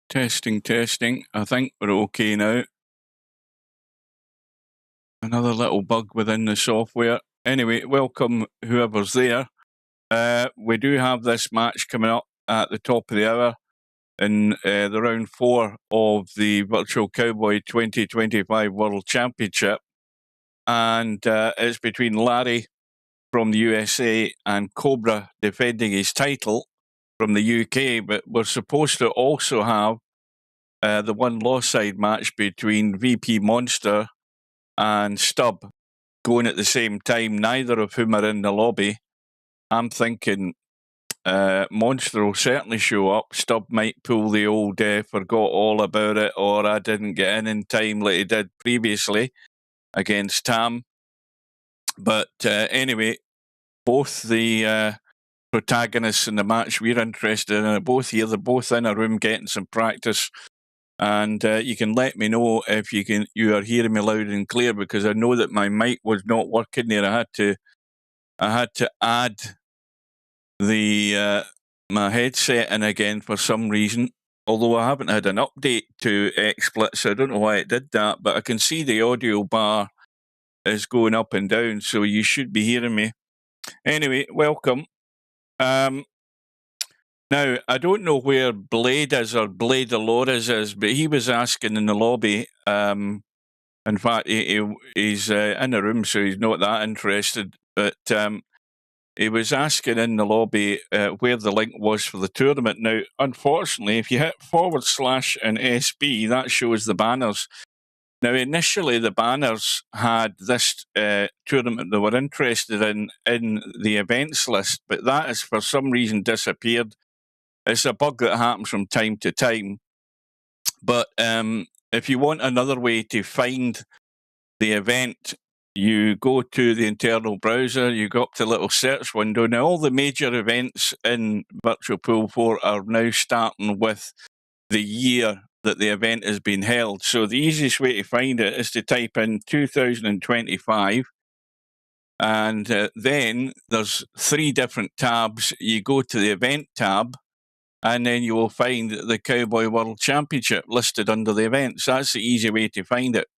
Testing, testing. I think we're okay now. Another little bug within the software. Anyway, welcome whoever's there. We do have this match coming up at the top of the hour in the round 4 of the Virtual Cowboy 2025 World Championship. And it's between Larry from the USA and Cobra defending his title from the UK. But we're supposed to also have the one loss side match between VP Monster and Stubb going at the same time, neither of whom are in the lobby. I'm thinking Monster will certainly show up. Stubb might pull the old forgot all about it, or I didn't get in time like he did previously against Tam. But anyway, both the protagonists in the match we're interested in are both here. They're both in a room getting some practice. And you can let me know if you are hearing me loud and clear, because I know that my mic was not working there. I had to add the my headset in again for some reason. Although I haven't had an update to XSplit, so I don't know why it did that. But I can see the audio bar is going up and down, so you should be hearing me. Anyway, welcome. Now, I don't know where Blade is or Blade Dolores is, but he was asking in the lobby. In fact, he's in the room, so he's not that interested. But he was asking in the lobby where the link was for the tournament. Now, unfortunately, if you hit / and SB, that shows the banners. Now, initially, the banners had this tournament they were interested in the events list, but that has for some reason disappeared. It's a bug that happens from time to time. But if you want another way to find the event, you go to the internal browser, you go up to the little search window. Now, all the major events in Virtual Pool 4 are now starting with the year that the event has been held. So the easiest way to find it is to type in 2025. And then there's 3 different tabs. You go to the event tab, and then you will find the Cowboy World Championship listed under the events. That's the easy way to find it.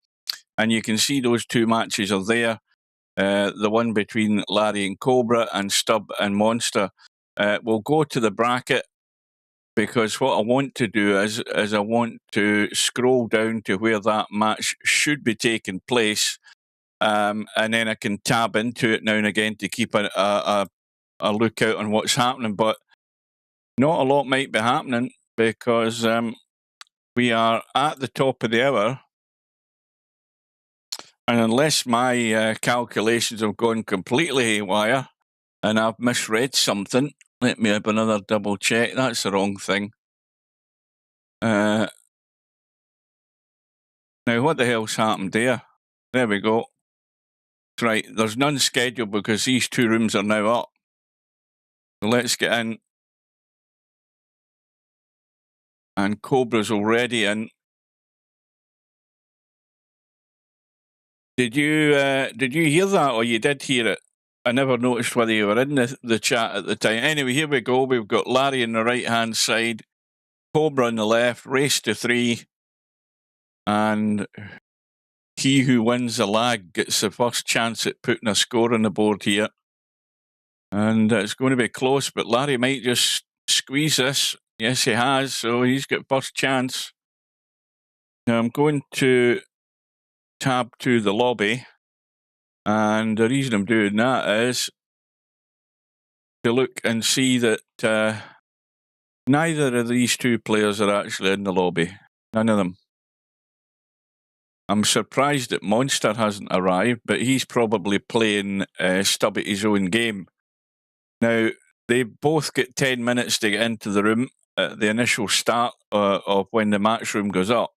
And you can see those 2 matches are there. The one between Larry and Cobra and Stubb and Monster. We'll go to the bracket, because what I want to do is I want to scroll down to where that match should be taking place. And then I can tab into it now and again to keep a lookout on what's happening. But not a lot might be happening, because we are at the top of the hour. And unless my calculations have gone completely haywire and I've misread something, let me have another double check. That's the wrong thing. Now, what the hell's happened there? There we go. That's right. There's none scheduled because these 2 rooms are now up. So let's get in. And Cobra's already in. Did you hear that, or you did hear it? I never noticed whether you were in the chat at the time. Anyway, here we go. We've got Larry on the right-hand side, Cobra on the left, race to 3. And he who wins the lag gets the first chance at putting a score on the board here. And it's going to be close, but Larry might just squeeze this. Yes, he has, so he's got first chance. Now I'm going to tab to the lobby, and the reason I'm doing that is to look and see that neither of these 2 players are actually in the lobby. None of them. I'm surprised that Monster hasn't arrived, but he's probably playing Stubb at his own game. Now, they both get 10 minutes to get into the room at the initial start of when the match room goes up.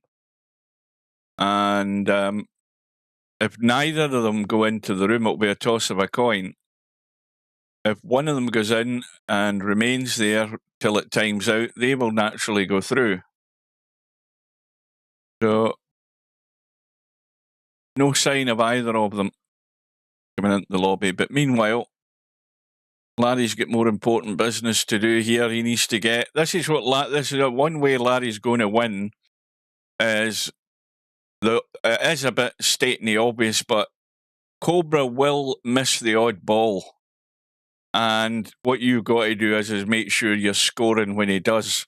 And if neither of them go into the room, it'll be a toss of a coin. If one of them goes in and remains there till it times out, they will naturally go through. So, no sign of either of them coming into the lobby. But meanwhile, Larry's got more important business to do here. He needs to get. This is one way Larry's going to win. It is a bit stating the obvious, but Cobra will miss the odd ball. And what you've got to do is make sure you're scoring when he does.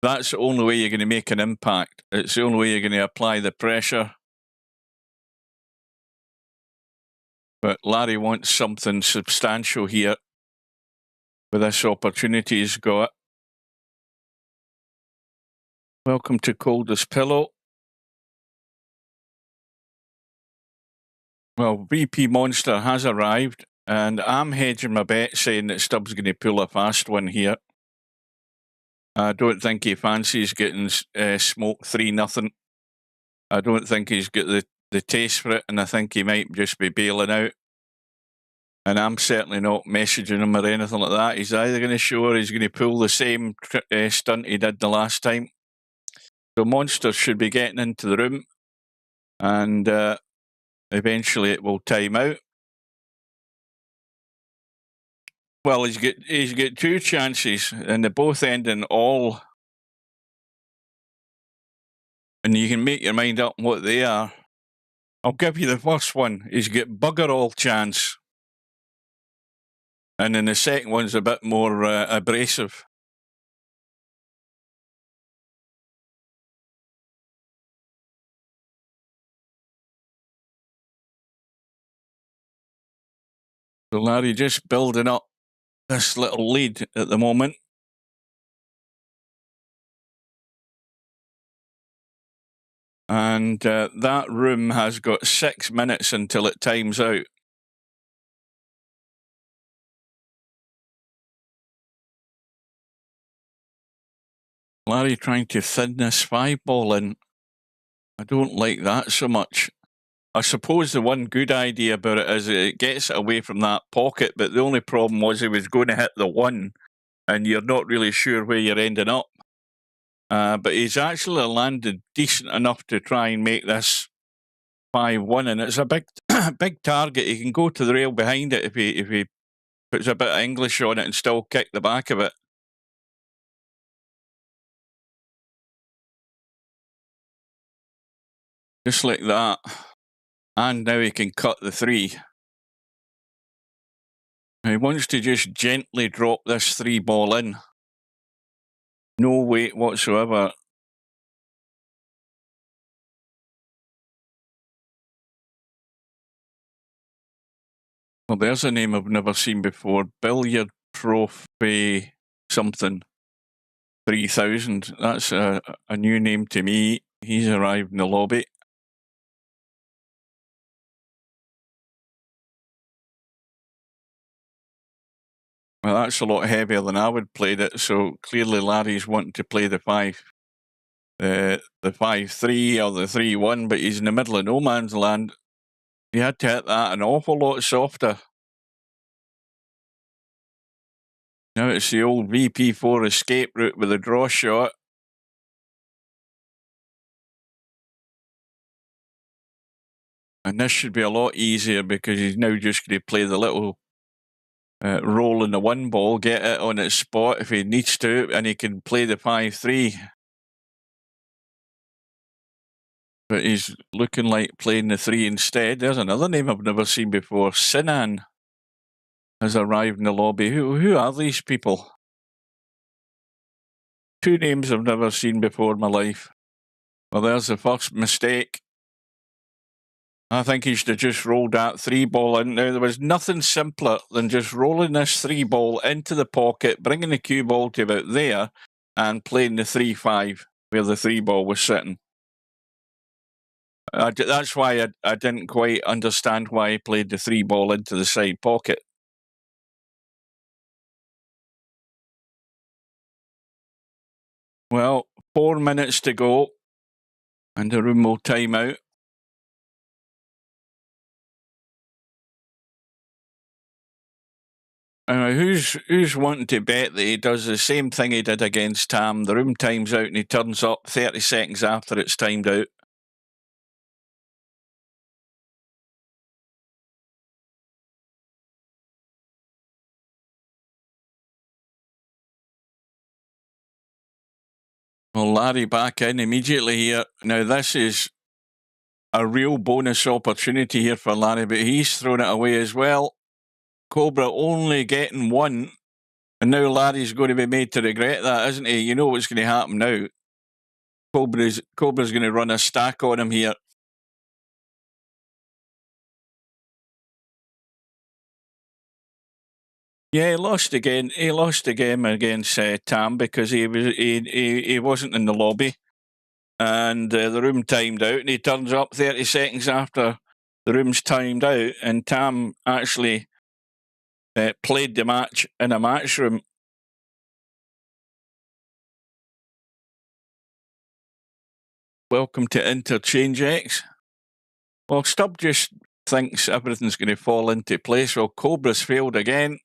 That's the only way you're going to make an impact. It's the only way you're going to apply the pressure. But Larry wants something substantial here with this opportunity he's got. Welcome to Coldest Pillow. Well, VP Monster has arrived, and I'm hedging my bet saying that Stubbs going to pull a fast one here. I don't think he fancies getting smoked 3-0. I don't think he's got the taste for it, and I think he might just be bailing out. And I'm certainly not messaging him or anything like that. He's either going to show or he's going to pull the same stunt he did the last time. So Monster should be getting into the room, and eventually it will time out. Well, he's got two chances, and they both end in all. And you can make your mind up what they are. I'll give you the first one. He's got bugger all chance. And then the second one's a bit more abrasive. So Larry just building up this little lead at the moment. And that room has got 6 minutes until it times out. Larry trying to thin this 5-ball in. I don't like that so much. I suppose the one good idea about it is it gets it away from that pocket, but the only problem was he was going to hit the 1, and you're not really sure where you're ending up. But he's actually landed decent enough to try and make this 5-1, and it's a big big target. He can go to the rail behind it if he puts a bit of English on it and still kick the back of it. Just like that. And now he can cut the 3. He wants to just gently drop this 3-ball in. No weight whatsoever. Well, there's a name I've never seen before. Billiard Profi something. 3000. That's a new name to me. He's arrived in the lobby. Well, that's a lot heavier than I would play it. So clearly Larry's wanting to play the 5-3 or the 3-1, but he's in the middle of no man's land. He had to hit that an awful lot softer. Now it's the old VP4 escape route with a draw shot. And this should be a lot easier because he's now just going to play the little roll in the 1-ball, get it on its spot if he needs to, and he can play the 5-3. But he's looking like playing the 3 instead. There's another name I've never seen before. Sinan has arrived in the lobby. Who are these people? 2 names I've never seen before in my life. Well, there's the first mistake. I think he should have just rolled that 3-ball in. Now, there was nothing simpler than just rolling this 3-ball into the pocket, bringing the cue ball to about there, and playing the 3-5 where the 3-ball was sitting. That's why I didn't quite understand why he played the 3-ball into the side pocket. Well, 4 minutes to go, and the room will time out. Who's wanting to bet that he does the same thing he did against Tam? The room times out and he turns up 30 seconds after it's timed out. Well, Larry back in immediately here. Now, this is a real bonus opportunity here for Larry, but he's thrown it away as well. Cobra only getting one, and now Larry's going to be made to regret that, isn't he? You know what's going to happen now. Cobra's going to run a stack on him here. Yeah, he lost again. He lost the game against Tam because he wasn't in the lobby, and the room timed out. And he turns up 30 seconds after the room's timed out, and Tam actually played the match in a match room. Welcome to Interchange X. Well, Stubb just thinks everything's going to fall into place. Well, Cobra's failed again.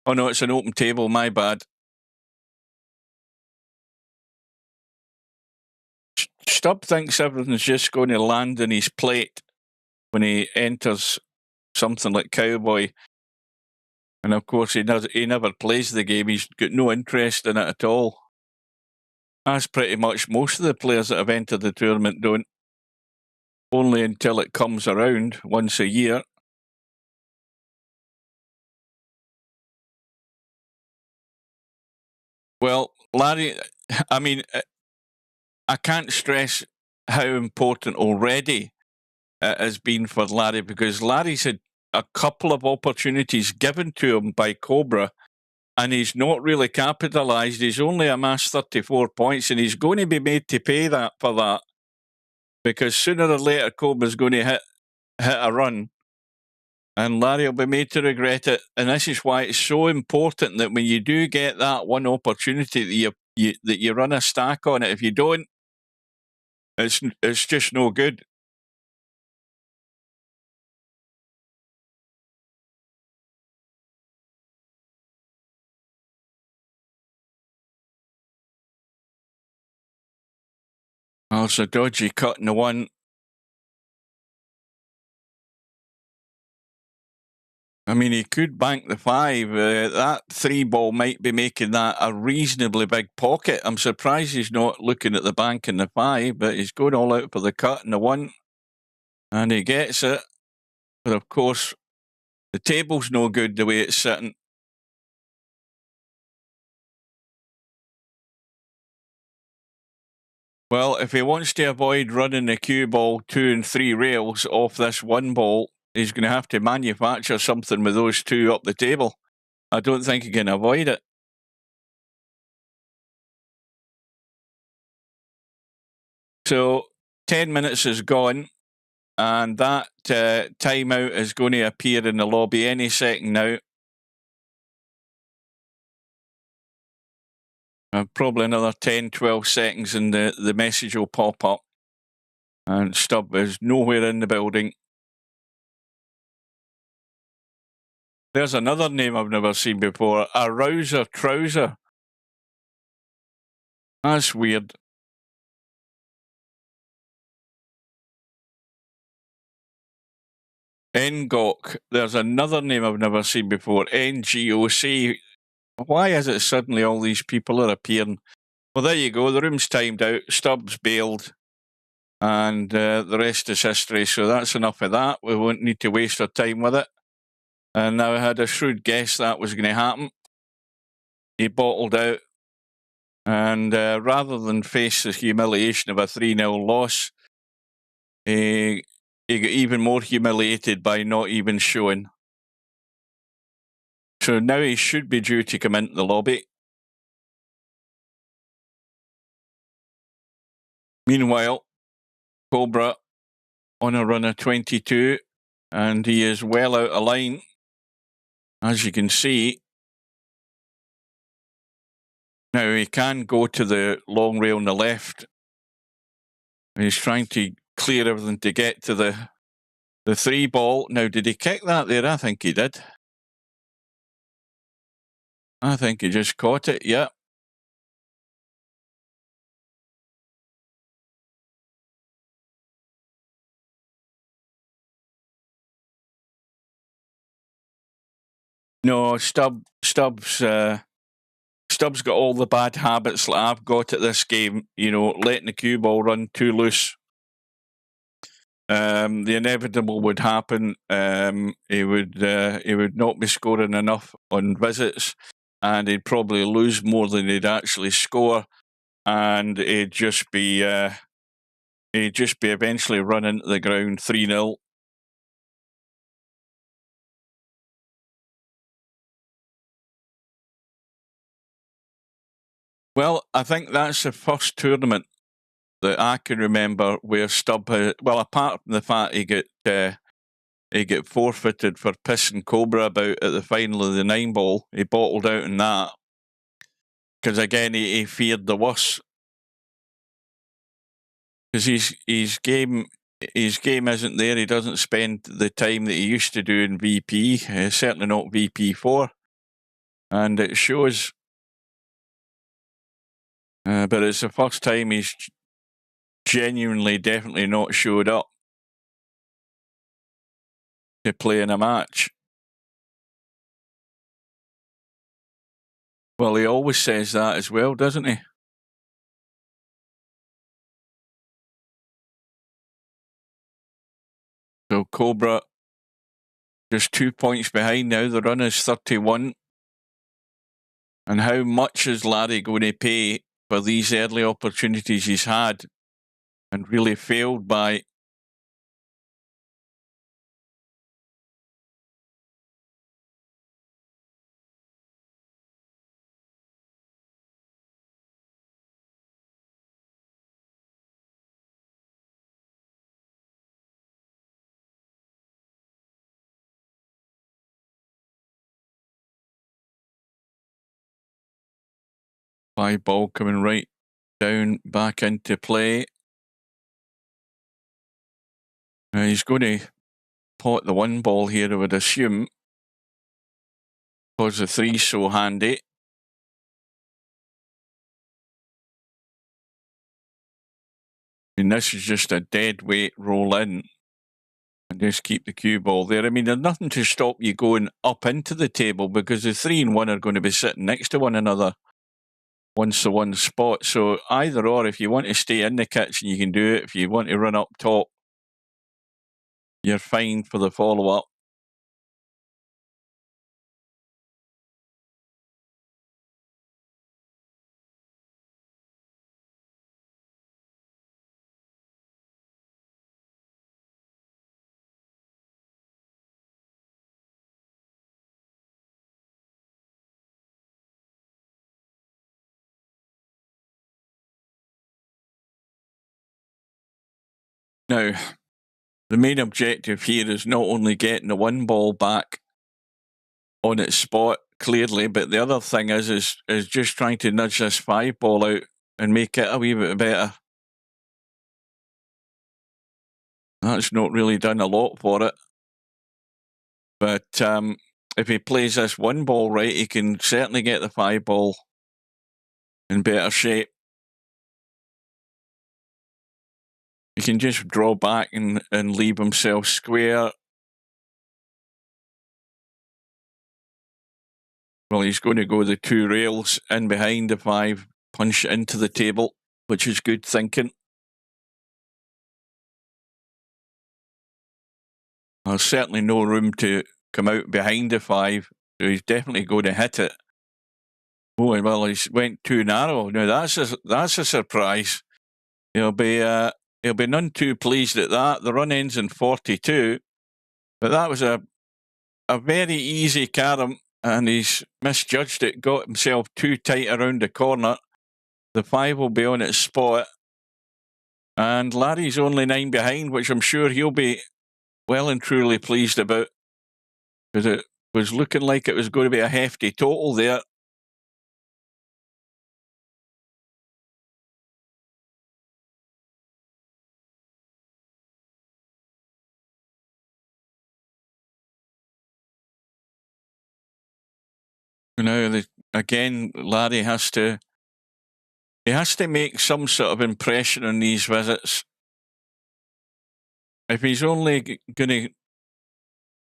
Oh no, it's an open table. My bad. Stubb thinks everything's just going to land in his plate when he enters something like Cowboy. And of course, he never plays the game. He's got no interest in it at all. As pretty much most of the players that have entered the tournament don't. Only until it comes around once a year. Well, Larry, I mean, I can't stress how important already it has been for Larry, because Larry's had a couple of opportunities given to him by Cobra, and he's not really capitalised. He's only amassed 34 points, and he's going to be made to pay that for that, because sooner or later Cobra's going to hit a run, and Larry will be made to regret it. And this is why it's so important that when you do get that one opportunity that you run a stack on it. If you don't, it's just no good. Oh, it's a dodgy cut in the one. I mean, he could bank the 5. That 3 ball might be making that a reasonably big pocket. I'm surprised he's not looking at the bank in the 5, but he's going all out for the cut in the 1. And he gets it. But of course, the table's no good the way it's sitting. Well, if he wants to avoid running the cue ball 2 and 3 rails off this 1 ball, he's going to have to manufacture something with those 2 up the table. I don't think he can avoid it. So 10 minutes is gone, and that timeout is going to appear in the lobby any second now. Probably another 10, 12 seconds and the message will pop up. And Stubb is nowhere in the building. There's another name I've never seen before. A Rouser Trouser. That's weird. Ngok. There's another name I've never seen before. NGOC. Why is it suddenly all these people are appearing? Well, there you go. The room's timed out. Stubbs bailed. And the rest is history. So that's enough of that. We won't need to waste our time with it. And I had a shrewd guess that was going to happen. He bottled out. And rather than face the humiliation of a 3-0 loss, he got even more humiliated by not even showing. So now he should be due to come into the lobby. Meanwhile, Cobra on a run of 22, and he is well out of line. As you can see, now he can go to the long rail on the left. He's trying to clear everything to get to the 3 ball. Now, did he kick that there? I think he did. I think he just caught it, yeah. No, Stubbs Stubbs got all the bad habits that I've got at this game, you know, letting the cue ball run too loose. The inevitable would happen. He would not be scoring enough on visits, and he'd probably lose more than he'd actually score, and he'd just be eventually run into the ground 3-0. Well, I think that's the first tournament that I can remember where Stubb had, well, apart from the fact he get forfeited for pissing Cobra about at the final of the 9-ball, he bottled out in that. Because again, he feared the worst. Because his game isn't there. He doesn't spend the time that he used to do in VP, certainly not VP4. And it shows. But it's the first time he's genuinely, definitely not showed up to play in a match. Well, he always says that as well, doesn't he? So Cobra just 2 points behind now. The run is 31. And how much is Larry going to pay for these early opportunities he's had and really failed by? Five ball coming right down back into play. He's going to pot the 1 ball here, I would assume, because the 3's so handy. And this is just a dead weight roll in and just keep the cue ball there. I mean, there's nothing to stop you going up into the table because the 3 and 1 are going to be sitting next to one another once the 1 spot. So either or, if you want to stay in the kitchen, you can do it. If you want to run up top, you're fine for the follow-up. Now, the main objective here is not only getting the 1 ball back on its spot clearly, but the other thing is just trying to nudge this 5 ball out and make it a wee bit better. That's not really done a lot for it. But if he plays this 1 ball right, he can certainly get the 5 ball in better shape. He can just draw back and leave himself square. Well, he's going to go the 2 rails in behind the 5, punch it into the table, which is good thinking. There's certainly no room to come out behind the 5, so he's definitely going to hit it. Oh, well, he went too narrow. Now, that's a surprise. He'll be none too pleased at that. The run ends in 42, but that was a very easy carom, and he's misjudged it, got himself too tight around the corner. The 5 will be on its spot, and Larry's only 9 behind, which I'm sure he'll be well and truly pleased about, because it was looking like it was going to be a hefty total there. Now, again, Larry has to make some sort of impression on these visits. If he's only going to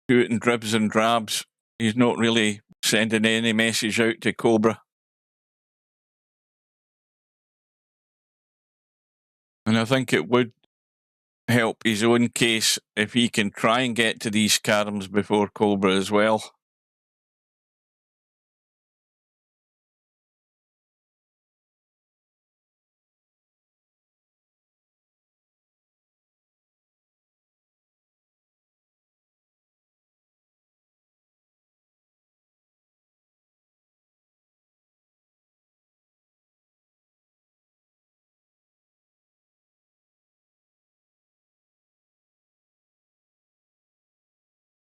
do it in dribs and drabs, he's not really sending any message out to Cobra. And I think it would help his own case if he can try and get to these caroms before Cobra as well.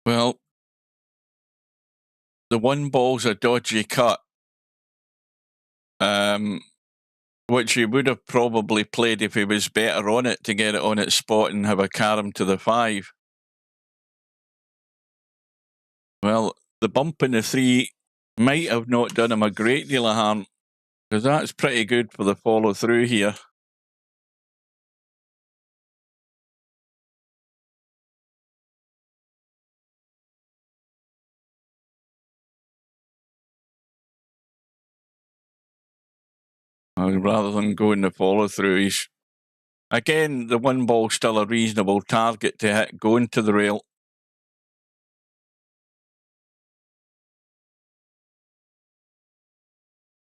Well, the one ball's a dodgy cut, which he would have probably played if he was better on it to get it on its spot and have a carom to the 5. Well, the bump in the 3 might have not done him a great deal of harm, because that's pretty good for the follow through here. Rather than going the follow through, he's again, the one ball's still a reasonable target to hit going to the rail.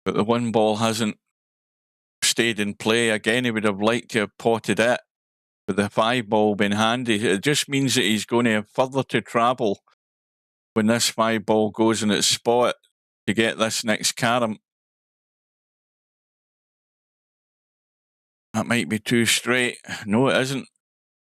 But the one ball hasn't stayed in play. Again, he would have liked to have potted it, with the 5 ball being handy. It just means that he's going to have further to travel when this 5 ball goes in its spot to get this next carom. That might be too straight. No, it isn't.